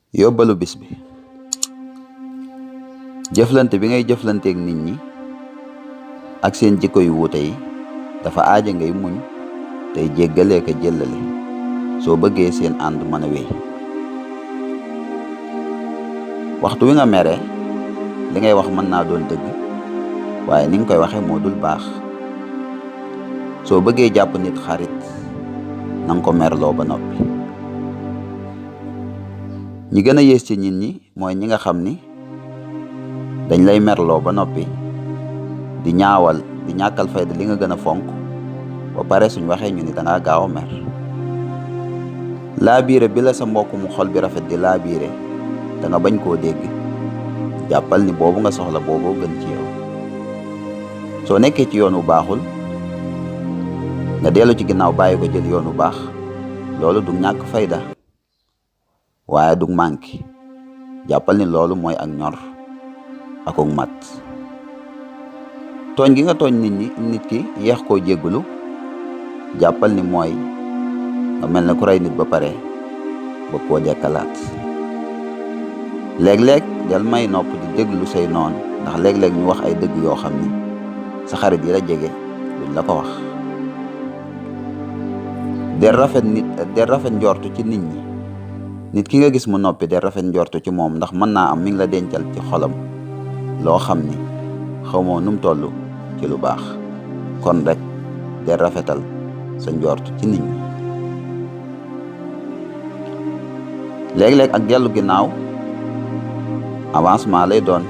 yóbbalu bis bi jëflante bi ngay jëflanteeg nit ñi ak seen jikko yu wuute yi dafa aaja ngay muñ tey jéggalee ka jëllale soo bëggee seen ànd mën a wéy. waxtu wi nga mere li ngay wax mën naa doon dëgg waaye ni nga koy waxe moo dul baax. soo bëggee jàpp nit xarit nanga ko merloo ba noppi. ñi gën a yées ci nit ñi mooy ñi nga xam ni dañ lay merloo ba noppi di ñaawal di ñàkkal fayda li nga gën a fonk ba pare suñ waxee ñu ni dangaa gaaw a mer. laabiire bi la sa mbokk mu xol bi rafet di laabiire da nga bañ koo dégg jàppal ni boobu nga soxla booboo gën ci yow. soo nekkee ci yoon wu baaxul nga dellu ci ginnaaw bàyyi ko jël yoon wu baax loolu du ñàkk fayda waaye du manki jàppal ni loolu mooy ak ñor akuk mat. tooñ gi nga tooñ nit ki yeex koo jéggulu jàppal ni mooy nga mel ne ku rey nit ba pare ba koo dekkalaat. léeg-léeg del may nopp di déglu say noon ndax léeg-léeg ñu wax ay dëgg yoo xam ni sa xarit yi la jege duñ la ko wax. del rafet njortu ci nit ñi. nit ki nga gis mu noppi del rafet njortu ci moom ndax mën naa am mi ngi la dencal ci xolam loo xam ni xamoo nu mu toll ci lu baax. kon rek del rafetal sa njortu ci nit ñi. léeg-léeg ak dellu ginnaaw avancement lay doon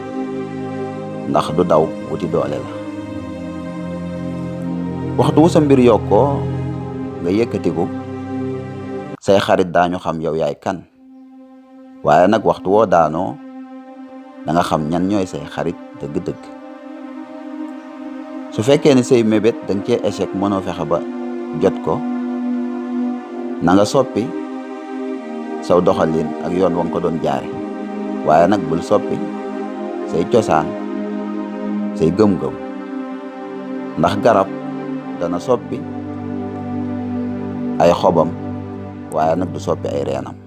ndax du daw wuti doole la. waxtu wu sa mbir yokkoo nga yëkkatiku say xarit daañu xam yow yaay kan waaye nag waxtu woo daanoo da nga xam ñan ñooy say xarit dëgg-dëgg. su fekkee ni say mébét danga cee échec mënoo fexe ba jot ko na nga soppi saw doxalin ak yoon wa nga ko doon jaare waaye nag bul soppi say cosaan say gëm-gëm ndax garab dana soppi ay xobam waaye nag du soppi ay reenam.